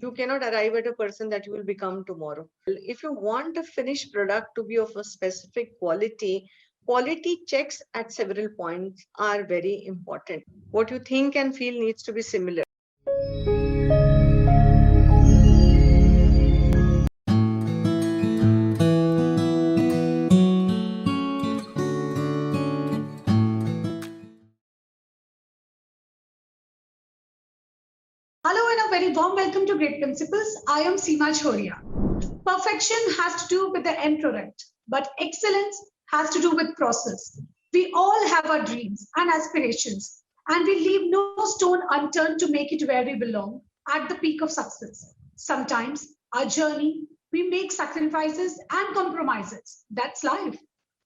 You cannot arrive at a person that you will become tomorrow. If you want a finished product to be of a specific quality, quality checks at several points are very important. What you think and feel needs to be similar. Hello and a very warm welcome to Great Principles. I am Seema Choria. Perfection has to do with the end product, but excellence has to do with process. We all have our dreams and aspirations, and we leave no stone unturned to make it where we belong at the peak of success. Sometimes our journey, we make sacrifices and compromises. That's life.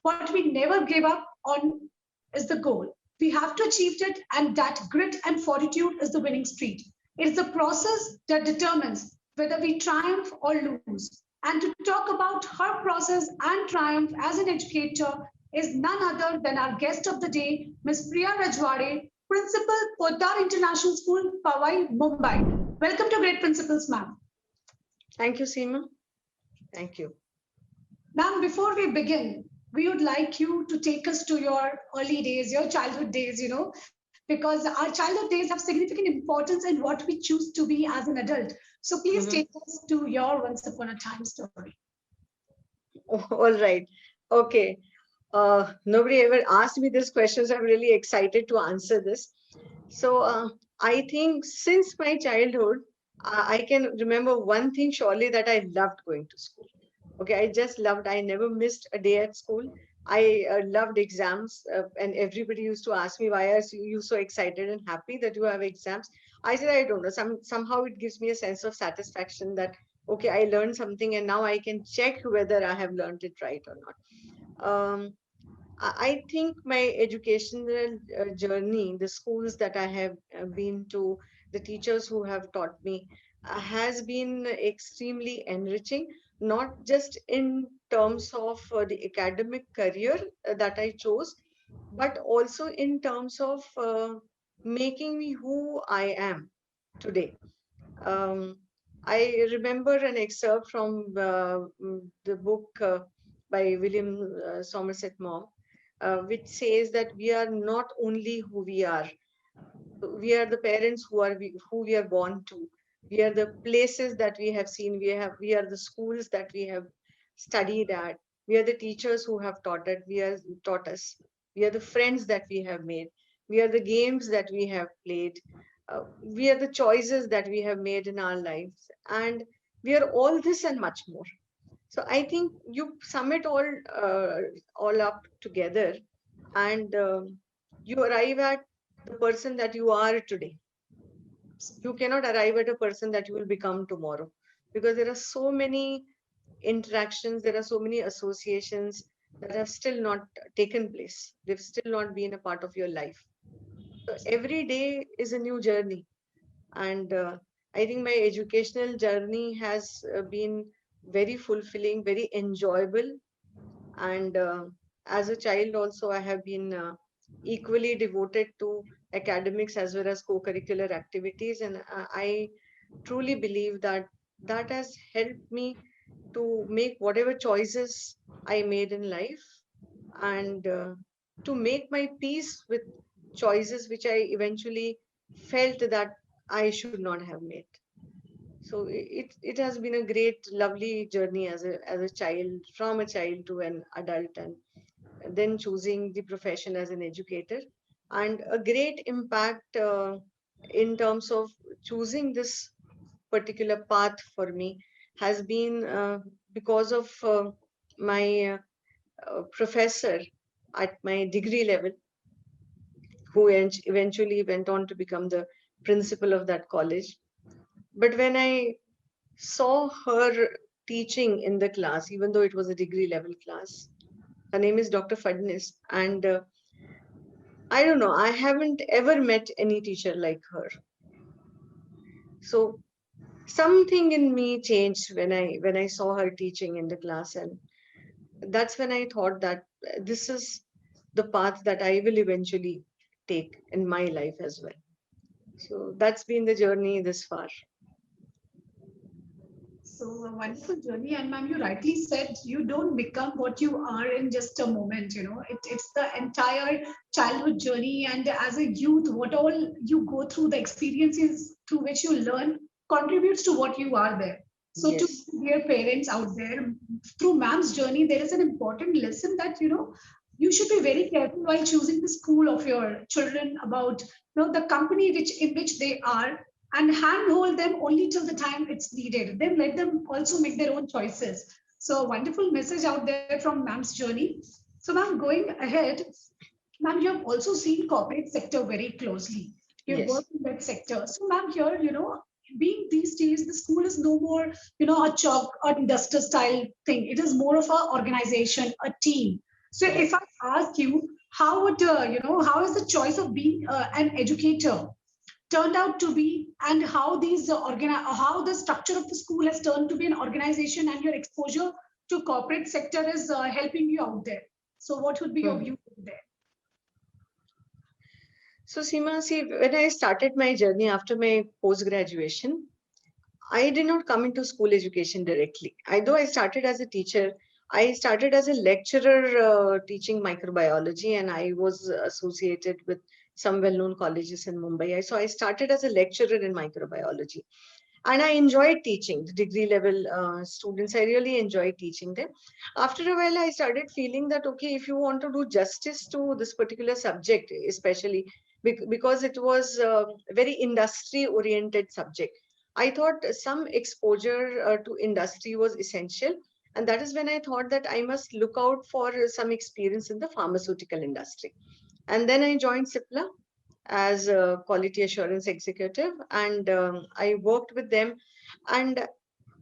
What we never give up on is the goal. We have to achieve it, and that grit and fortitude is the winning streak. It's the process that determines whether we triumph or lose. And to talk about her process and triumph as an educator is none other than our guest of the day, Ms. Priya Rajwade, Principal, Poddar International School, Powai, Mumbai. Welcome to Great Principles, ma'am. Thank you, Seema. Thank you. Ma'am, before we begin, we would like you to take us to your early days, your childhood days, because our childhood days have significant importance in what we choose to be as an adult. So please Mhm. take us to your Once Upon a Time story. All right. Okay. Nobody ever asked me this question, so I'm really excited to answer this. So I think since my childhood, I can remember one thing surely, that I loved going to school. Okay, I just loved. I never missed a day at school. I loved exams, and everybody used to ask me, why are you so excited and happy that you have exams? I said, I don't know. Somehow it gives me a sense of satisfaction that okay, I learned something, and now I can check whether I have learned it right or not. I think my educational journey, the schools that I have been to, the teachers who have taught me, has been extremely enriching, not just in terms of the academic career that I chose, but also in terms of making me who I am today. Um, I remember an excerpt from the book by William Somerset Maugham, which says that we are not only who we are the parents who we are born to. We are the places that we have seen. We are the schools that we have studied at. We are the teachers who have taught us. We are the friends that we have made. We are the games that we have played. We are the choices that we have made in our lives, and we are all this and much more. So I think you sum it all up together, and you arrive at the person that you are today. You cannot arrive at a person that you will become tomorrow, because there are so many interactions, there are so many associations that have still not taken place. They've still not been a part of your life. So every day is a new journey, and I think my educational journey has been very fulfilling, very enjoyable, and as a child also I have been equally devoted to academics as well as co-curricular activities, and I truly believe that that has helped me to make whatever choices I made in life, and to make my peace with choices which I eventually felt that I should not have made. So it has been a great, lovely journey as a child, from a child to an adult, and then choosing the profession as an educator, and a great impact in terms of choosing this particular path for me has been because of my professor at my degree level, who eventually went on to become the principal of that college. But when I saw her teaching in the class, even though it was a degree level class, her name is Dr. Fadnis, and I don't know, I haven't ever met any teacher like her. So something in me changed when I saw her teaching in the class, and that's when I thought that this is the path that I will eventually take in my life as well. So that's been the journey this far. So a wonderful journey, and ma'am, you rightly said you don't become what you are in just a moment. It's the entire childhood journey, and as a youth, what all you go through, the experiences through which you learn, contributes to what you are there. So to Yes. dear parents out there, through ma'am's journey, there is an important lesson that you should be very careful while choosing the school of your children about the company in which they are, and handhold them only till the time it's needed. Then let them also make their own choices. So, a wonderful message out there from ma'am's journey. So, ma'am, going ahead, ma'am, you have also seen corporate sector very closely. You've Yes. worked in that sector. So, ma'am, here, being these days, the school is no more, a chalk or duster style thing. It is more of a organization, a team. So, Right. if I ask you, how would how is the choice of being an educator turned out to be, and how how the structure of the school has turned to be an organization, and your exposure to corporate sector is helping you out there? So what would be your Hmm. view there? So, Seema, see, when I started my journey after my post graduation, I did not come into school education directly. Though I started as a teacher, I started as a lecturer teaching microbiology, and I was associated with some well known colleges in Mumbai. So, I started as a lecturer in microbiology, and I enjoyed teaching the degree level students. I really enjoyed teaching them. After a while, I started feeling that, okay, if you want to do justice to this particular subject, especially because it was a very industry oriented subject, I thought some exposure to industry was essential. And that is when I thought that I must look out for some experience in the pharmaceutical industry. And then I joined CIPLA as a quality assurance executive, and I worked with them. And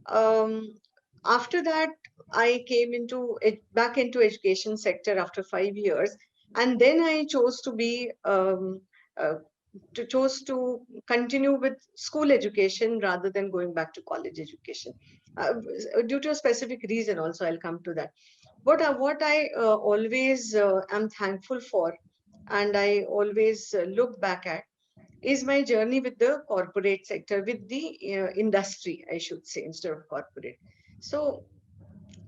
um, after that, I came into it back into education sector after 5 years, and then I chose to be uh, chose to continue with school education rather than going back to college education, due to a specific reason. Also, I'll come to that. But what I always am thankful for, and I always look back at, is my journey with the corporate sector, with the industry, I should say, instead of corporate. So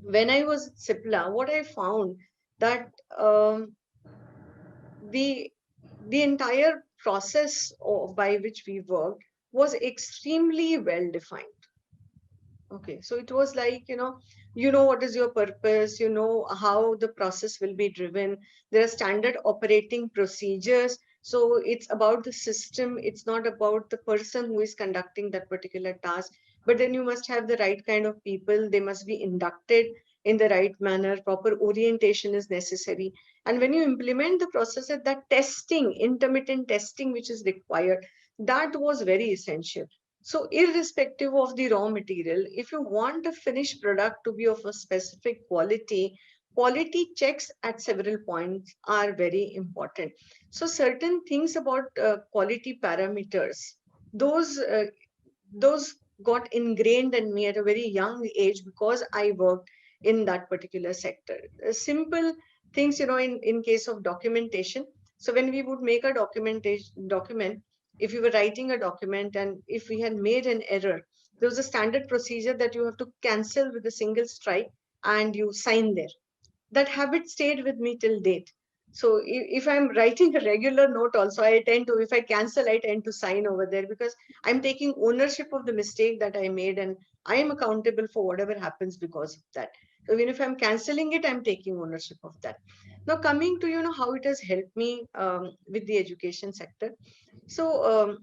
when I was at CIPLA, what I found that the the entire process by which we worked was extremely well defined. Okay, so it was like, you know what is your purpose, you know how the process will be driven. There are standard operating procedures. So it's about the system, it's not about the person who is conducting that particular task. But then you must have the right kind of people, they must be inducted in the right manner, proper orientation is necessary. And when you implement the process, that testing, intermittent testing, which is required, that was very essential. So, irrespective of the raw material, if you want a finished product to be of a specific quality, quality checks at several points are very important. So, certain things about quality parameters, those uh, those got ingrained in me at a very young age because I worked in that particular sector. Simple things, in case of documentation. So when we would make a document, if we were writing a document and if we had made an error, there was a standard procedure that you have to cancel with a single strike and you sign there. That habit stayed with me till date. So if I'm writing a regular note also, I tend to, if I cancel, I tend to sign over there because I'm taking ownership of the mistake that I made and I am accountable for whatever happens because of that. So even if I'm canceling it, I'm taking ownership of that. Now coming to, how it has helped me with the education sector. So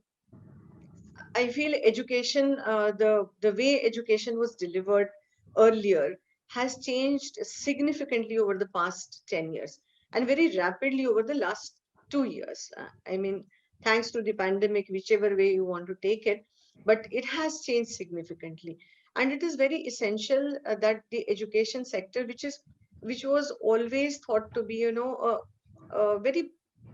I feel education, the way education was delivered earlier has changed significantly over the past 10 years and very rapidly over the last 2 years. I mean, thanks to the pandemic, whichever way you want to take it, but it has changed significantly. And it is very essential that the education sector, which was always thought to be, a very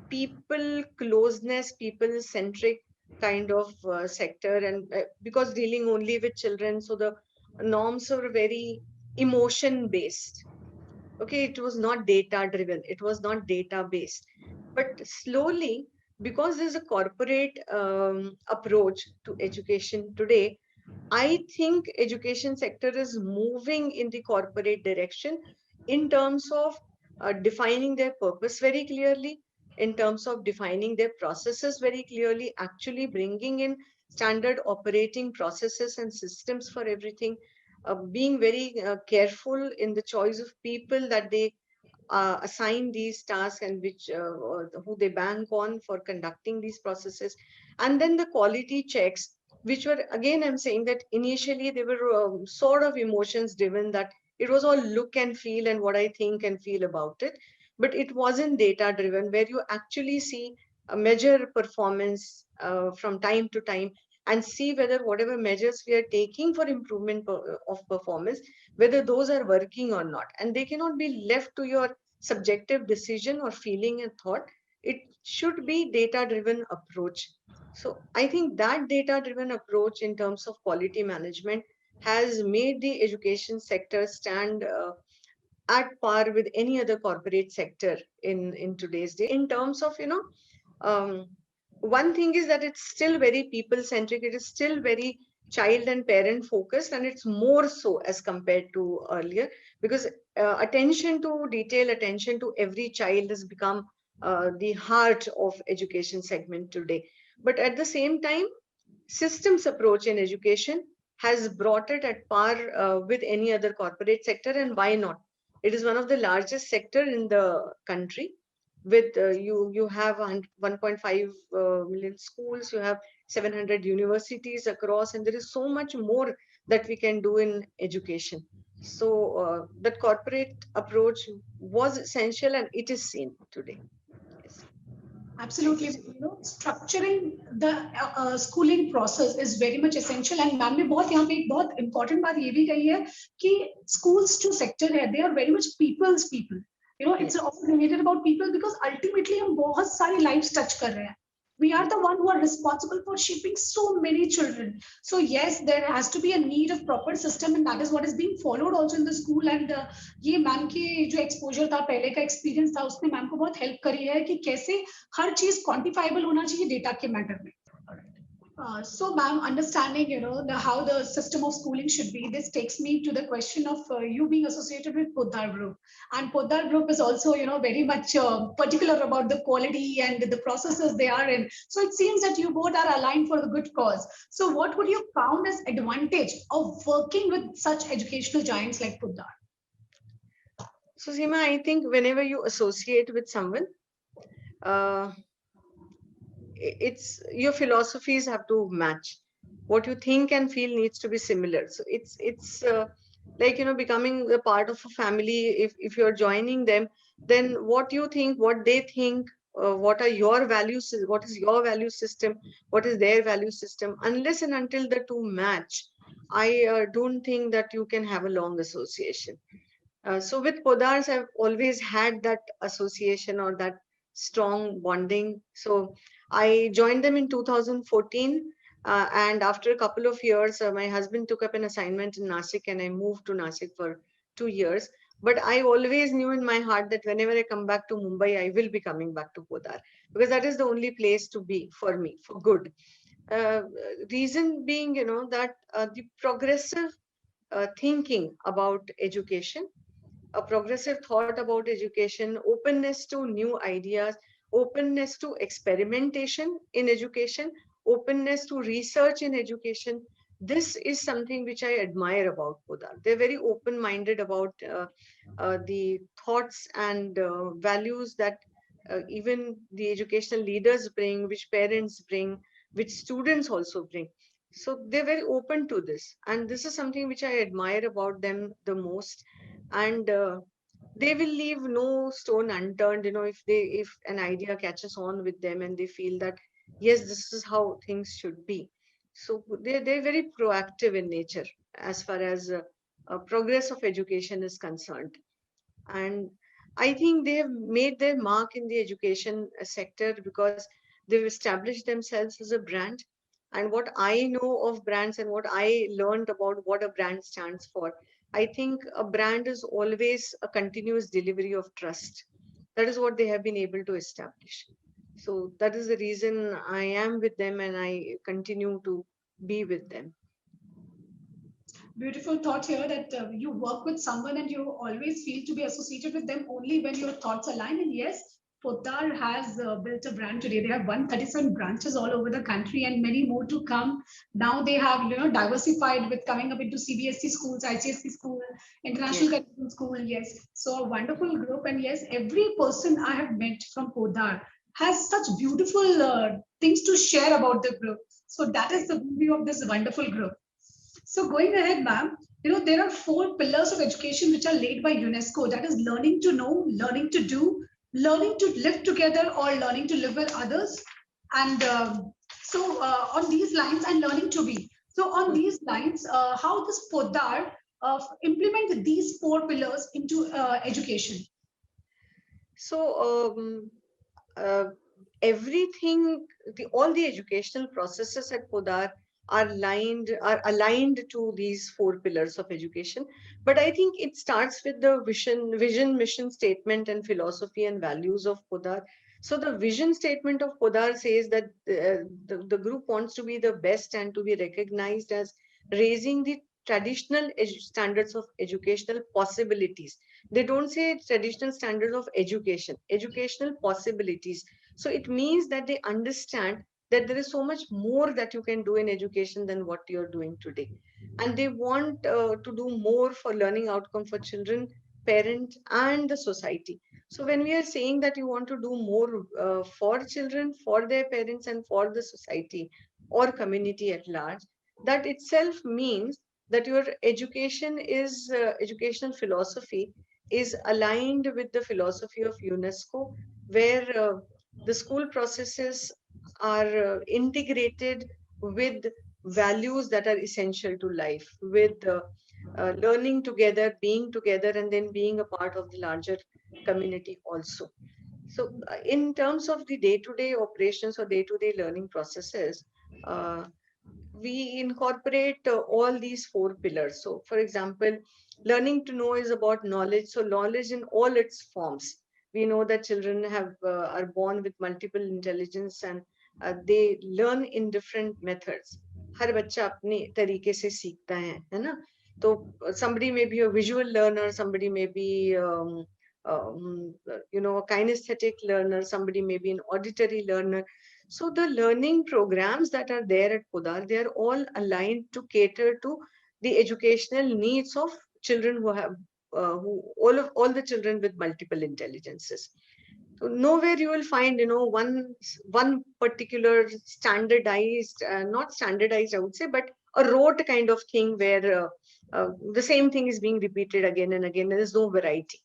people closeness, people centric kind of sector, and because dealing only with children, so the norms were very emotion based. Okay, it was not data driven, it was not data based. But slowly, because there's a corporate approach to education today, I think education sector is moving in the corporate direction in terms of defining their purpose very clearly, in terms of defining their processes very clearly, actually bringing in standard operating processes and systems for everything, being very careful in the choice of people that they assign these tasks and which or who they bank on for conducting these processes, and then the quality checks, which were, again, I'm saying that initially they were sort of emotions driven, that it was all look and feel and what I think and feel about it, but it wasn't data driven, where you actually see measure performance from time to time, and see whether whatever measures we are taking for improvement of performance, whether those are working or not. And they cannot be left to your subjective decision or feeling and thought. It should be data driven approach. So I think that data driven approach in terms of quality management has made the education sector stand at par with any other corporate sector in today's day, in terms of, um, one thing is that it's still very people centric, it is still very child and parent focused, and it's more so as compared to earlier, because attention to detail, attention to every child has become the heart of education segment today. But at the same time, systems approach in education has brought it at par with any other corporate sector. And why not? It is one of the largest sector in the country, with you have 1.5 million schools, you have 700 universities across, and there is so much more that we can do in education. So that corporate approach was essential, and it is seen today. Yes. Thank you Absolutely, so much. structuring the schooling process is very much essential. And ma'am ने बहुत यहाँ पे एक बहुत important बात ये भी कही है कि schools जो sector है, they are very much people's people. It's Yes. often related about people because ultimately हम बहुत सारी lives touch कर रहे हैं. We are Yes. the one who are responsible for shaping so many children. So yes, there has to be a need of proper system, and that is what is being followed also in the school. And ये ma'am के जो exposure था, पहले का experience था, उसने ma'am को बहुत हेल्प करी है कि कैसे हर चीज क्वांटिफाइबल होना चाहिए डेटा के मैटर में. So, ma'am, understanding, how the system of schooling should be, this takes me to the question of you being associated with Poddar Group. And Poddar Group is also, very much particular about the quality and the processes they are in. So it seems that you both are aligned for the good cause. So what would you count as advantage of working with such educational giants like Poddar? So Seema, I think whenever you associate with someone, uh, it's your philosophies have to match. What you think and feel needs to be similar. So it's like, becoming a part of a family. If you're joining them, then what you think, what they think, what are your values, what is your value system, what is their value system, unless and until the two match, I don't think that you can have a long association. So with Podars, I've always had that association or that strong bonding. So I joined them in 2014. And after a couple of years, my husband took up an assignment in Nasik, and I moved to Nasik for 2 years. But I always knew in my heart that whenever I come back to Mumbai, I will be coming back to Podar, because that is the only place to be for me, for good. Uh, Reason being, that the progressive thinking about education, a progressive thought about education, openness to new ideas, openness to experimentation in education, openness to research in education. This is something which I admire about Podar. They're very open minded about the thoughts and values that even the educational leaders bring, which parents bring, which students also bring. So they're very open to this. And this is something which I admire about them the most. And they will leave no stone unturned, if an idea catches on with them and they feel that yes, this is how things should be. So they're very proactive in nature as far as progress of education is concerned. And I think they have made their mark in the education sector because they've established themselves as a brand. And what I know of brands and what I learned about what a brand stands for, I think a brand is always a continuous delivery of trust. That is what they have been able to establish. So that is the reason I am with them and I continue to be with them. Beautiful thought here that you work with someone and you always feel to be associated with them only when your thoughts align. And yes, Poddar has built a brand today. They have 137 branches all over the country and many more to come. Now they have, diversified with coming up into CBSE schools, ICSE school, international Yes. curriculum school. Yes, so a wonderful group. And yes, every person I have met from Poddar has such beautiful things to share about the group. So that is Right. the beauty of this wonderful group. So going ahead, ma'am, there are four pillars of education which are laid by UNESCO. That is learning to know, learning to do, learning to live together, or learning to live with others. And on these lines, and learning to be. So on Mm. these lines, how does Poddar implement these four pillars into education? So uh, everything, all the educational processes at Podar are aligned to these four pillars of education. But I think it starts with the vision, mission statement, and philosophy and values of Podar. So the vision statement of Podar says that the group wants to be the best and to be recognized as raising the traditional standards of educational possibilities. They don't say traditional standards of education, educational possibilities. So it means that they understand that there is so much more that you can do in education than what you're doing today. And they want to do more for learning outcome for children, parents, and the society. So when we are saying that you want to do more for children, for their parents, and for the society or community at large, that itself means that your education is educational philosophy is aligned with the philosophy of UNESCO, where the school processes are integrated with values that are essential to life, with learning together, being together, and then being a part of the larger community also. So, in terms of the day to day operations or day to day learning processes, uh, we incorporate all these four pillars. So, for example, learning to know is about knowledge. So, knowledge in all its forms. We know that children are born with multiple intelligence and they learn in different methods. हर बच्चा अपने तरीके से सीखता है ना? तो somebody may be a visual learner, somebody may be a kinesthetic learner, somebody may be an auditory learner. So the learning programs that are there at Podar, they are all aligned to cater to the educational needs of children who have who all the children with multiple intelligences. So nowhere you will find, one particular standardized, not standardized, I would say, but a rote kind of thing where the same thing is being repeated again and again. There is no variety.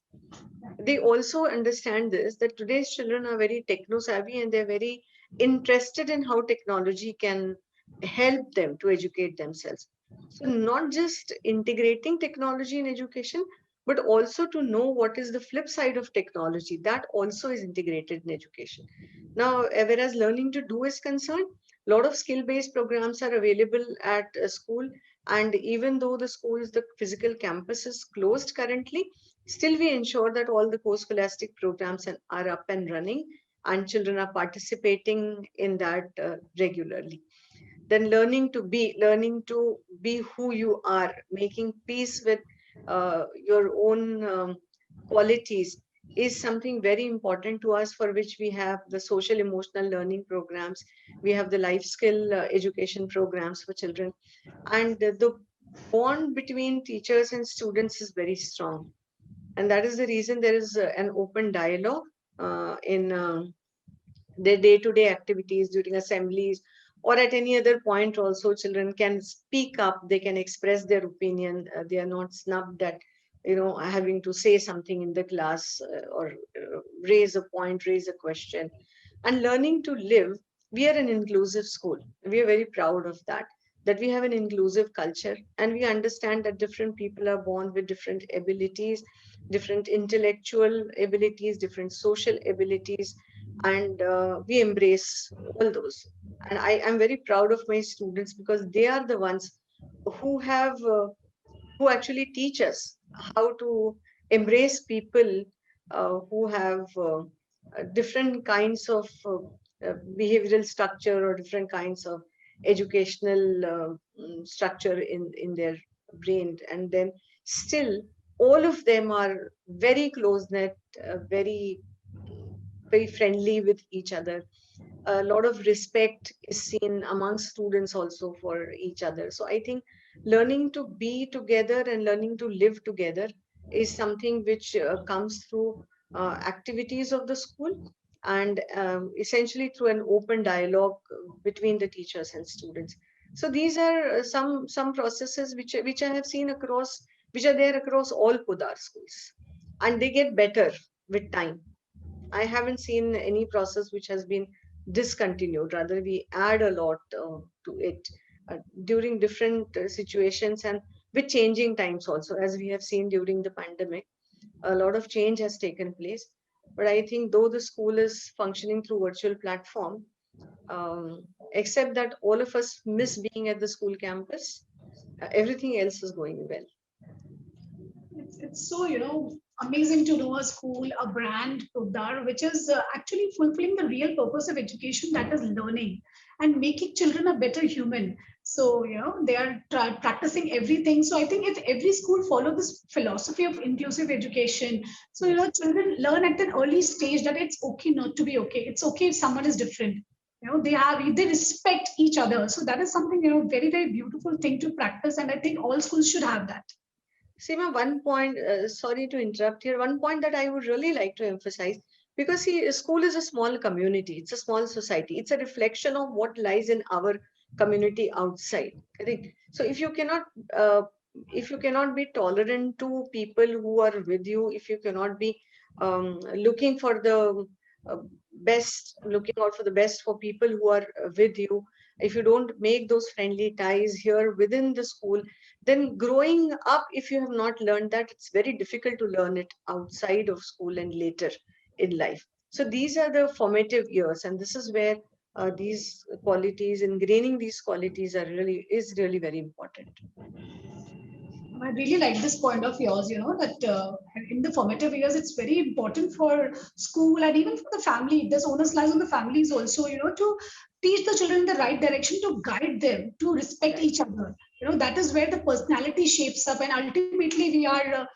They also understand this, that today's children are very techno savvy and they're very interested in how technology can help them to educate themselves. So not just integrating technology in education, but also to know what is the flip side of technology, that also is integrated in education. Now, whereas learning to do is concerned, a lot of skill based programs are available at a school. And even though the schools, the physical campus is closed currently, still, we ensure that all the co-scholastic programs are up and running and children are participating in that regularly. Then learning to be who you are, making peace with your own qualities is something very important to us, for which we have the social emotional learning programs. We have the life skill education programs for children. And the bond between teachers and students is very strong, and that is the reason there is an open dialogue in their day-to-day activities during assemblies or at any other point. Also children can speak up, they can express their opinion, they are not snubbed at having to say something in the class, or raise a point, raise a question. And learning to live, we are an inclusive school, we are very proud of that, that we have an inclusive culture, and we understand that different people are born with different abilities, different intellectual abilities, different social abilities, and we embrace all those. And I am very proud of my students because they are the ones who have who actually teach us how to embrace people who have different kinds of behavioral structure or different kinds of educational structure in their brained, and then still all of them are very close knit, very friendly with each other. A lot of respect is seen amongst students also for each other. So I think learning to be together and learning to live together is something which comes through activities of the school, and essentially through an open dialogue between the teachers and students. So these are some processes which I have seen across, which are there across all Pudar schools, and they get better with time. I haven't seen any process which has been discontinued. Rather, we add a lot to it during different situations and with changing times also, as we have seen during the pandemic. A lot of change has taken place. But I think though the school is functioning through virtual platform, except that all of us miss being at the school campus, everything else is going well. It's so, amazing to know a school, a brand, Pudar, which is actually fulfilling the real purpose of education, that is learning and making children a better human. So, they are practicing everything. So I think if every school follow this philosophy of inclusive education, so, children learn at an early stage that it's okay not to be okay. It's okay if someone is different. They respect each other. So that is something, very, very beautiful thing to practice. And I think all schools should have that. Seema, one point, sorry to interrupt here, one point that I would really like to emphasize, because see, school is a small community, it's a small society, it's a reflection of what lies in our community outside, correct? So uh, if you cannot be tolerant to people who are with you, if you cannot be looking for the uh, looking out for the best for people who are with you, if you don't make those friendly ties here within the school, then growing up, if you have not learned that, it's very difficult to learn it outside of school and later in life. So these are the formative years, and this is where these qualities, ingraining these qualities, is really very important. I really like this point of yours, that in the formative years, it's very important for school and even for the family. This onus lies on the families also, to teach the children in the right direction, to guide them, to respect Right. each other. That is where the personality shapes up, and ultimately we are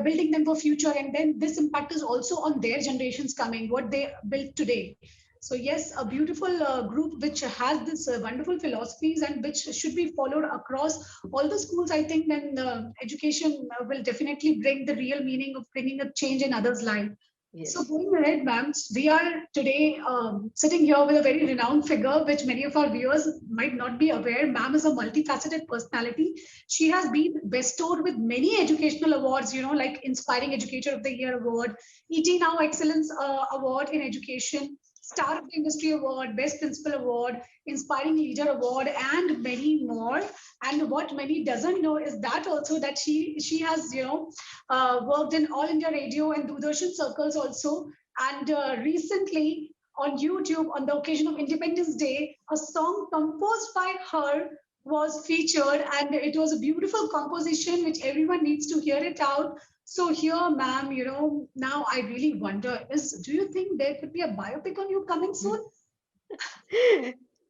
building them for future. And then this impact is also on their generations coming, what they built today. So yes, a beautiful group which has this wonderful philosophies and which should be followed across all the schools. I think then education will definitely bring the real meaning of bringing a change in others' life. So Yes. going ahead, ma'am, we are today sitting here with a very renowned figure, which many of our viewers might not be aware. Ma'am is a multifaceted personality. She has been bestowed with many educational awards, like Inspiring Educator of the Year Award, ET Now Excellence Award in Education, Star of the Industry Award, Best Principal Award, Inspiring Leader Award, and many more. And what many doesn't know is that also that she has worked in All India Radio and Doordarshan circles also. And recently on YouTube, on the occasion of Independence Day, a song composed by her was featured, and it was a beautiful composition which everyone needs to hear it out. So here, ma'am, now I really wonder: do you think there could be a biopic on you coming soon?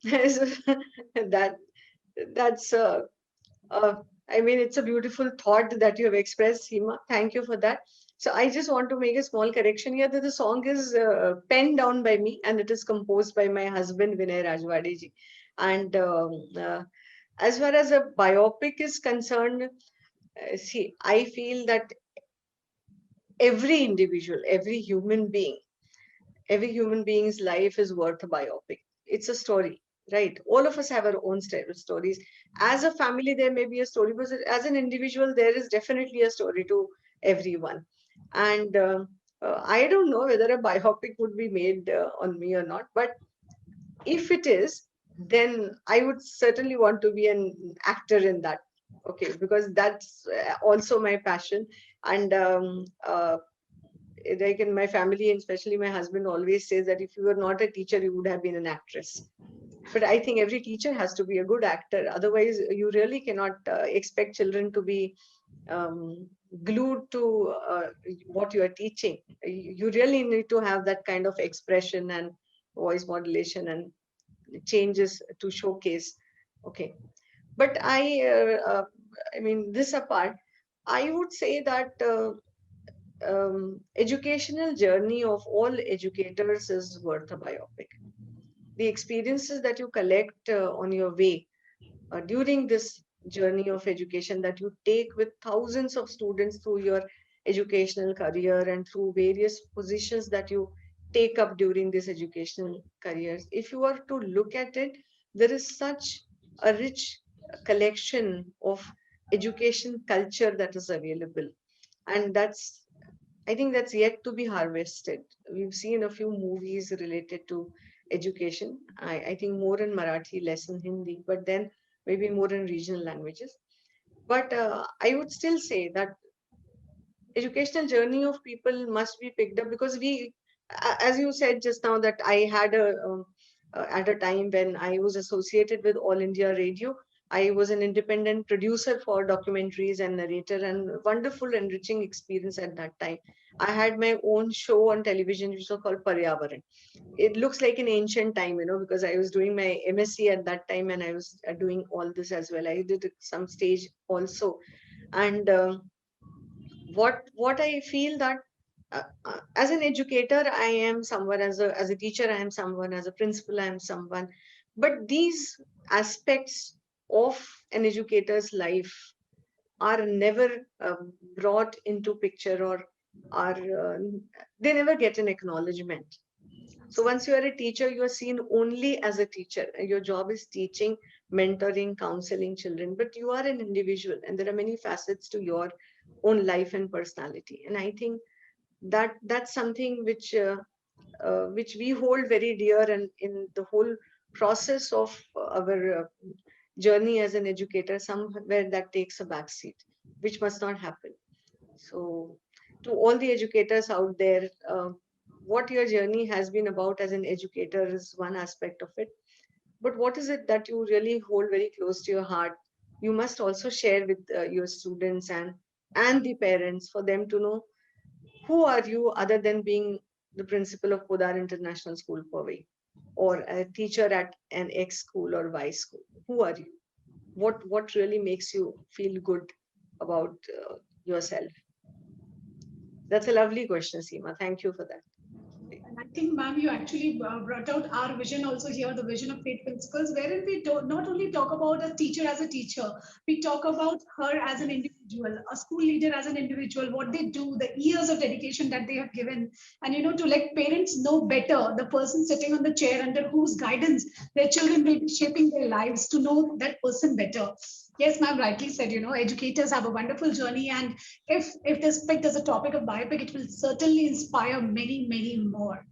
that that's uh, I mean, it's a beautiful thought that you have expressed, Seema. Thank you for that. So I just want to make a small correction here that the song is penned down by me and it is composed by my husband Vinay Rajwade ji. And as far as a biopic is concerned, see, I feel that every individual, every human being's life is worth a biopic. It's a story, right? All of us have our own stories. As a family, there may be a story, but as an individual, there is definitely a story to everyone. And I don't know whether a biopic would be made on me or not, but if it is, then I would certainly want to be an actor in that. Okay, because that's also my passion. And like in my family, and especially my husband always says that if you were not a teacher, you would have been an actress. But I think every teacher has to be a good actor. Otherwise, you really cannot expect children to be um, glued to what you are teaching. You really need to have that kind of expression and voice modulation and changes to showcase. Okay. But I mean, this apart, I would say that educational journey of all educators is worth a biopic. The experiences that you collect on your way during this journey of education that you take with thousands of students through your educational career and through various positions that you take up during this educational careers. If you are to look at it, there is such a rich collection of education culture that is available. And I think that's yet to be harvested. We've seen a few movies related to education. I think more in Marathi, less in Hindi, but then maybe more in regional languages. But I would still say that educational journey of people must be picked up because as you said just now, that I had at a time when I was associated with All India Radio. I was an independent producer for documentaries and narrator, and wonderful, enriching experience at that time. I had my own show on television, which was called Paryavaran. It looks like an ancient time, because I was doing my MSc at that time and I was doing all this as well. I did some stage also. And what I feel that as an educator, I am someone, as a teacher, I am someone, as a principal, I am someone. But these aspects of an educator's life are never brought into picture, or are they never get an acknowledgement. So once you are a teacher, you are seen only as a teacher. Your job is teaching, mentoring, counseling children, but you are an individual, and there are many facets to your own life and personality. And I think that's something which we hold very dear, and in the whole process of our journey as an educator, somewhere that takes a backseat, which must not happen. So, to all the educators out there, what your journey has been about as an educator is one aspect of it. But what is it that you really hold very close to your heart? You must also share with your students and the parents, for them to know who are you other than being the principal of Podar International School, Powai, or a teacher at an X school or Y school. Who are you? What really makes you feel good about yourself? That's a lovely question, Seema. Thank you for that. And I think, ma'am, you actually brought out our vision also here, the vision of Faith Principles, wherein we not only talk about a teacher as a teacher, we talk about her as an individual, a school leader as an individual, what they do, the years of dedication that they have given. And, to let parents know better the person sitting on the chair under whose guidance their children will be shaping their lives, to know that person better. Yes, ma'am, rightly said, educators have a wonderful journey. And if this picked as a topic of biopic, it will certainly inspire many, many more.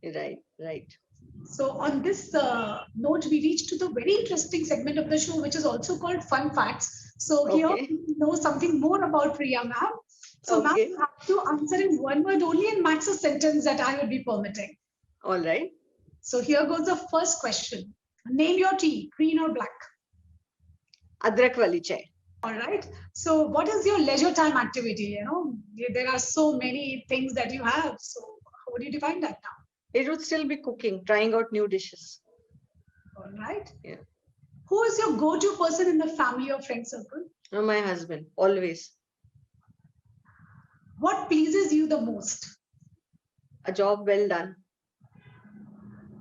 Right, right. So on this note, we reach to the very interesting segment of the show, which is also called Fun Facts. So here Okay. we know something more about Priya, ma'am. So ma'am, Okay. you have to answer in one word only and max a sentence that I will be permitting. All right. So here goes the first question. Name your tea, green or black? Adrak wali chai. All right. So what is your leisure time activity? There are so many things that you have. So how would you define that now? It would still be cooking, trying out new dishes. All right. Yeah. Who is your go-to person in the family or friend circle? My husband, always. What pleases you the most? A job well done.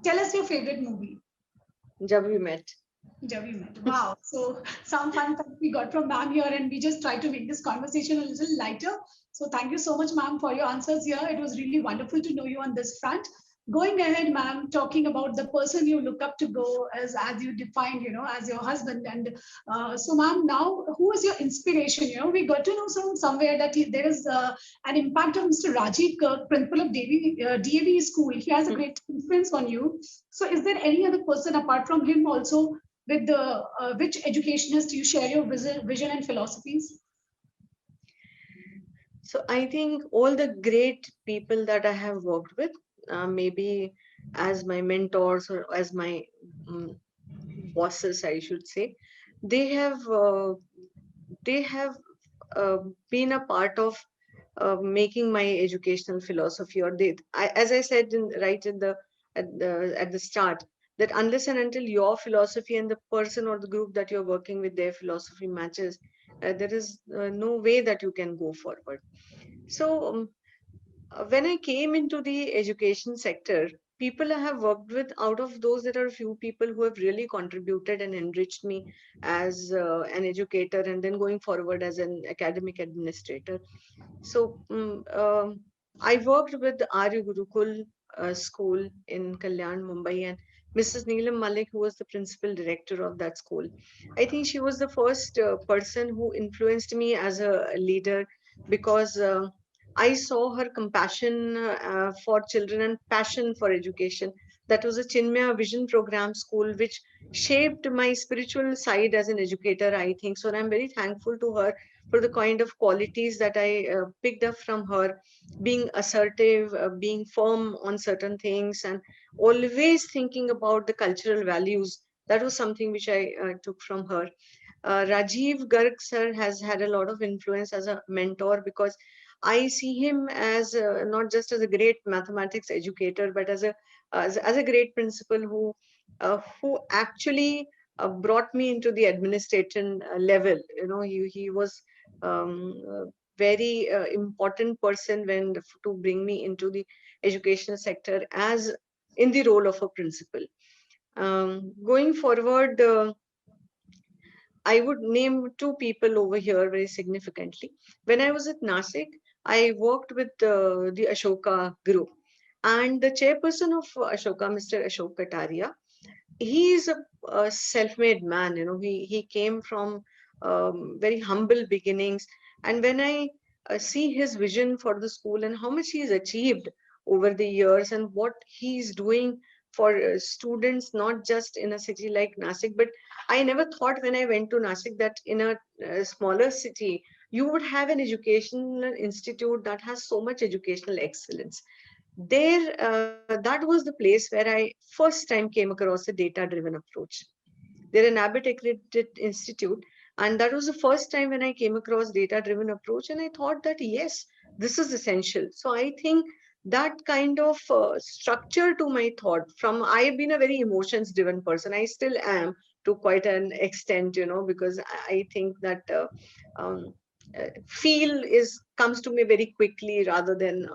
Tell us your favorite movie. Jab we met. Jab we met. Wow. So some fun facts we got from ma'am here, and we just try to make this conversation a little lighter. So thank you so much, ma'am, for your answers here. It was really wonderful to know you on this front. Going ahead, ma'am, talking about the person you look up to go as you defined, as your husband. And so, ma'am, now who is your inspiration? We got to know somewhere that there is an impact of Mr. Rajiv Kirk, principal of DAV school. He has a great influence on you. So is there any other person apart from him also, with the which educationist you share your vision and philosophies? So I think all the great people that I have worked with, maybe as my mentors or as my bosses, I should say, they have been a part of making my educational philosophy. Or as I said right at the start, that unless and until your philosophy and the person or the group that you're working with, their philosophy matches, There is no way that you can go forward. So when I came into the education sector, people I have worked with, out of those, there are a few people who have really contributed and enriched me as an educator and then going forward as an academic administrator. So I worked with the Arya Gurukul school in Kalyan, Mumbai, and Mrs. Neelam Malik, who was the principal director of that school. I think she was the first person who influenced me as a leader, because I saw her compassion for children and passion for education. That was a Chinmaya Vision Program school, which shaped my spiritual side as an educator, I think. So I'm very thankful to her for the kind of qualities that I picked up from her, being assertive, being firm on certain things, and always thinking about the cultural values. That was something which I took from her. Rajiv Garg sir has had a lot of influence as a mentor, because I see him as not just as a great mathematics educator, but as a great principal who actually brought me into the administration level. You know, he was a very important person when to bring me into the educational sector as in the role of a principal. Going forward, I would name two people over here very significantly. When I was at Nasik, I worked with the Ashoka group, and the chairperson of Ashoka, Mr. Ashok Kataria, he is a self-made man. You know, he came from very humble beginnings, and when I see his vision for the school and how much he's achieved over the years and what he's doing for students, not just in a city like Nasik, but I never thought when I went to Nasik that in a smaller city you would have an educational institute that has so much educational excellence. There, that was the place where I first time came across a data driven approach. They're an Abbott accredited institute, and that was the first time when I came across data driven approach, and I thought that yes, this is essential. So I think that kind of structure to my thought, from I've been a very emotions driven person, I still am to quite an extent, you know, because I think that um, feel is comes to me very quickly rather than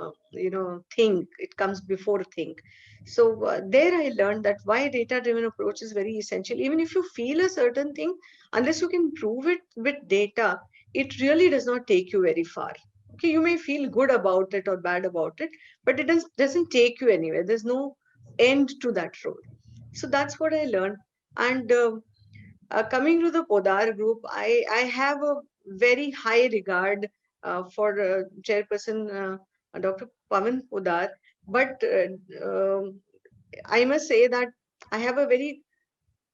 think. It comes before think. So there I learned that why data driven approach is very essential. Even if you feel a certain thing, unless you can prove it with data, it really does not take you very far. Okay, you may feel good about it or bad about it, but it doesn't take you anywhere. There's no end to that road. So that's what I learned. And coming to the Podar group, I have a very high regard for Chairperson Dr. Pavan Podar, but I must say that I have a very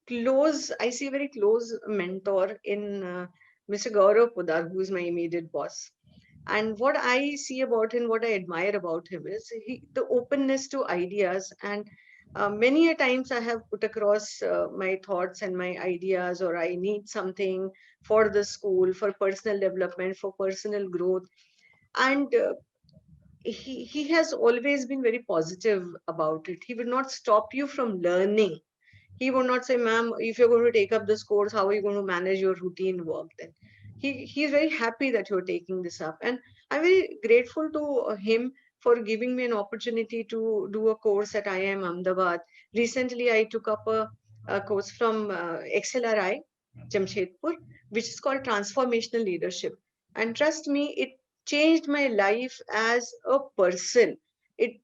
I see a very close mentor in Mr. Gaurav Podar, who is my immediate boss. And what I see about him, what I admire about him is the openness to ideas. And many a times I have put across my thoughts and my ideas, or I need something for the school, for personal development, for personal growth. And he has always been very positive about it. He will not stop you from learning. He would not say, ma'am, if you're going to take up this course, how are you going to manage your routine work then? He's very happy that you're taking this up. And I'm very grateful to him for giving me an opportunity to do a course at IIM Ahmedabad. Recently, I took up a course from XLRI, Jamshedpur, which is called Transformational Leadership. And trust me, it changed my life as a person. It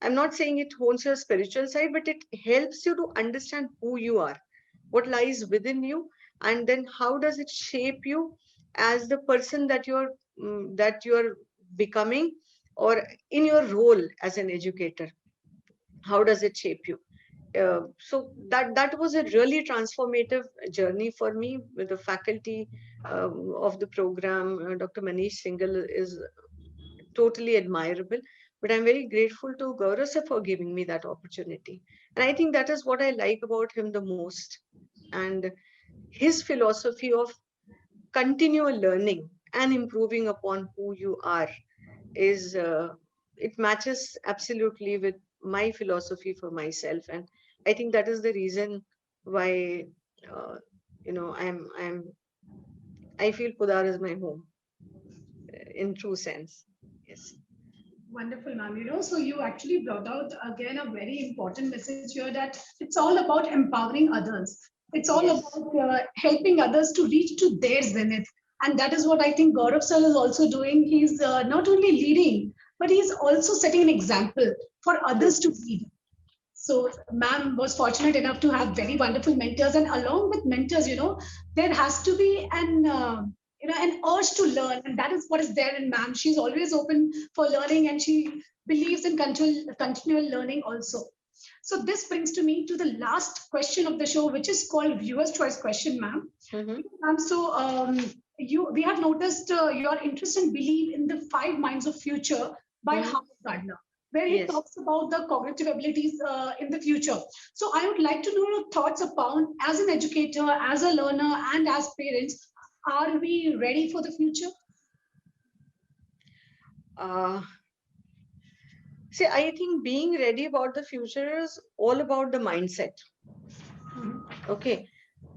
I'm not saying it hones your spiritual side, but it helps you to understand who you are, what lies within you, and then how does it shape you as the person that you're becoming, or in your role as an educator. How does it shape you? So that was a really transformative journey for me with the faculty of the program. Dr. Manish Singhal is totally admirable. But I'm very grateful to Gaurav sir for giving me that opportunity. And I think that is what I like about him the most. And his philosophy of continual learning and improving upon who you are is it matches absolutely with my philosophy for myself. And I think that is the reason why uh, I'm I feel Pudar is my home in true sense. Yes. Wonderful, ma'am. So you actually brought out again a very important message here that it's all about empowering others. It's all Yes. about helping others to reach to their zenith. And that is what I think Gaurav sir is also doing. He's not only leading, but he's also setting an example for others True. to lead. So, ma'am was fortunate enough to have very wonderful mentors, and along with mentors, there has to be an urge to learn, and that is what is there in ma'am. She's always open for learning, and she believes in continual learning also. So, this brings to me to the last question of the show, which is called viewers' choice question, ma'am. Mm-hmm. Ma'am, so we have noticed your interest and belief in the 5 minds of future by Mm-hmm. Howard Gardner, where he Yes. talks about the cognitive abilities in the future. So I would like to know your thoughts upon, as an educator, as a learner, and as parents, are we ready for the future? Uh, See, I think being ready about the future is all about the mindset. Mhm. Okay.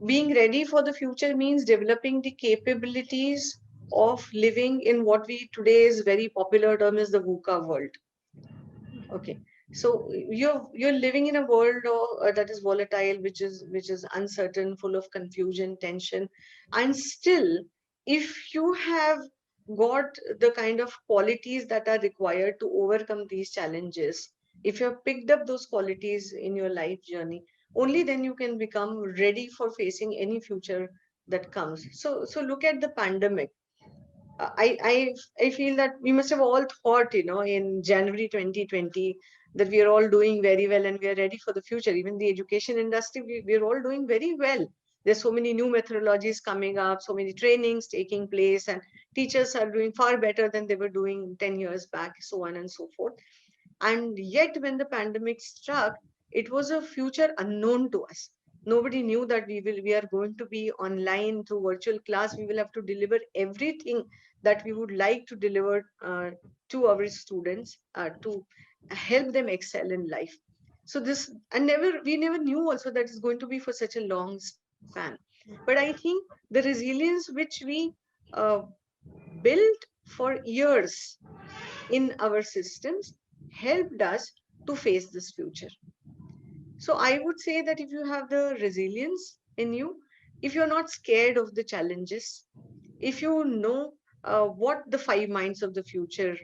Being ready for the future means developing the capabilities of living in what we today's very popular term is the VUCA world. Okay. So you're living in a world that is volatile, which is uncertain, full of confusion, tension, and still, if you have got the kind of qualities that are required to overcome these challenges, if you have picked up those qualities in your life journey, only then you can become ready for facing any future that comes. So look at the pandemic. I feel that we must have all thought, in January 2020, that we are all doing very well and we are ready for the future. Even the education industry, we're all doing very well. There's so many new methodologies coming up, so many trainings taking place, and teachers are doing far better than they were doing 10 years back, so on and so forth. And yet, when the pandemic struck, it was a future unknown to us. Nobody knew that we are going to be online through virtual class. We will have to deliver everything that we would like to deliver to our students to help them excel in life. So this, and we never knew also that it's going to be for such a long span. But I think the resilience which we uh, built for years in our systems helped us to face this future. So I would say that if you have the resilience in you, if you're not scared of the challenges, if you know what the 5 minds of the future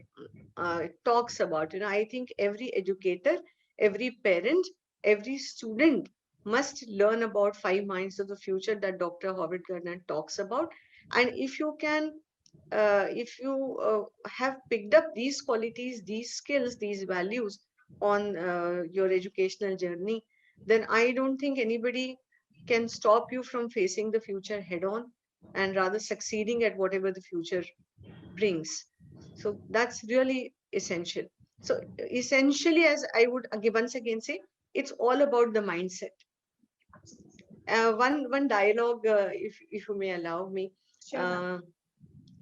talks about, I think every educator, every parent, every student must learn about 5 minds of the future that Dr. Howard Gardner talks about. And if you have picked up these qualities, these skills, these values on your educational journey, then I don't think anybody can stop you from facing the future head on and rather succeeding at whatever the future brings. So that's really essential. So essentially, as I would once again say, it's all about the mindset. One dialogue, if you may allow me, Sure, ma'am. uh,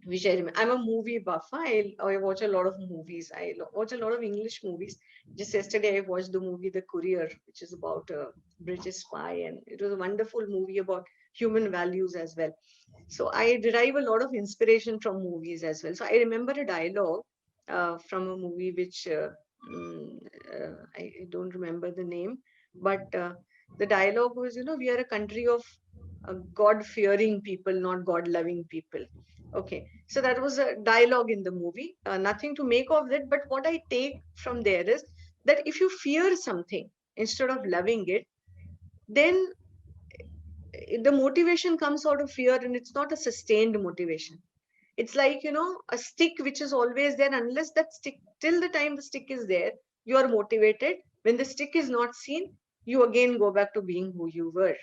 which I remember. I'm a movie buff. I watch a lot of movies. Watch a lot of English movies. Just yesterday, I watched the movie The Courier, which is about a British spy, and it was a wonderful movie about human values as well. So I derive a lot of inspiration from movies as well. So I remember a dialogue from a movie which mm, I don't remember the name, but the dialogue was, we are a country of God-fearing people, not God-loving people. Okay, so that was a dialogue in the movie. Nothing to make of it, but what I take from there is that if you fear something instead of loving it, then the motivation comes out of fear, and it's not a sustained motivation. It's like, a stick which is always there. Unless that stick, till the time the stick is there, you are motivated. When the stick is not seen, you again go back to being who you were.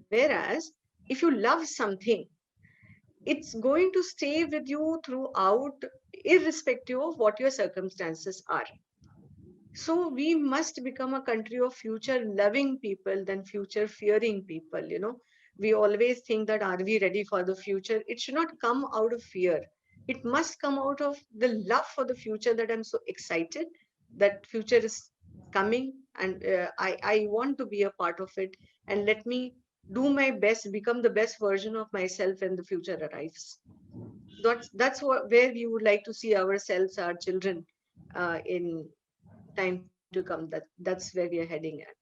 Whereas if you love something, it's going to stay with you throughout, irrespective of what your circumstances are. So we must become a country of future loving people than future fearing people. We always think that, are we ready for the future? It should not come out of fear. It must come out of the love for the future, that I'm so excited that future is coming, and I want to be a part of it. And let me do my best, become the best version of myself when the future arrives. That's where we would like to see ourselves, our children, in time to come. That's where we are heading at.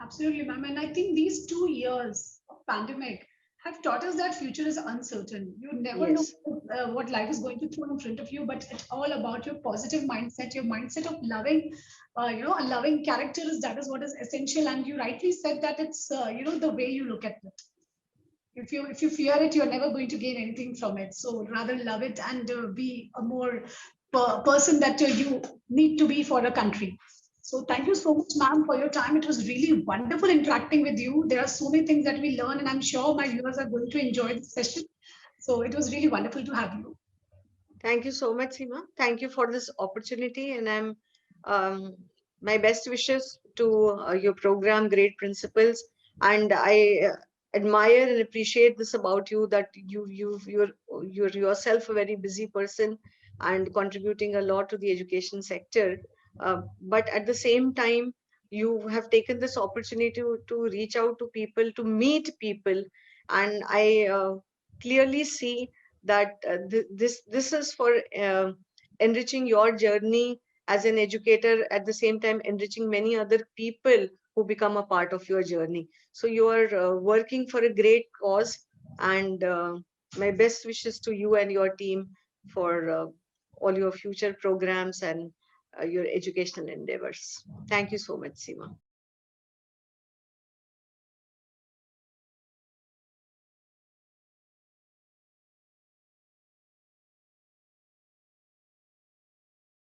Absolutely, ma'am. And I think these 2 years of pandemic have taught us that future is uncertain. You never know Yes, what life is going to throw in front of you, but it's all about your positive mindset, your mindset of loving, a loving character is that is what is essential. And you rightly said that it's, the way you look at it. If you fear it, you're never going to gain anything from it. So rather love it and be a more person that you need to be for a country. So thank you so much, ma'am, for your time. It was really wonderful interacting with you. There are so many things that we learn, and I'm sure my viewers are going to enjoy this session. So it was really wonderful to have you. thank you so much, Seema. Thank you for this opportunity, and I'm um, my best wishes to your program, Great Principles. And I admire and appreciate this about you, that you're yourself a very busy person and contributing a lot to the education sector. But at the same time, you have taken this opportunity to reach out to people, to meet people, and I clearly see that this is for enriching your journey as an educator, at the same time enriching many other people who become a part of your journey. So you are working for a great cause, and my best wishes to you and your team for all your future programs and your educational endeavors. Thank you so much, Seema.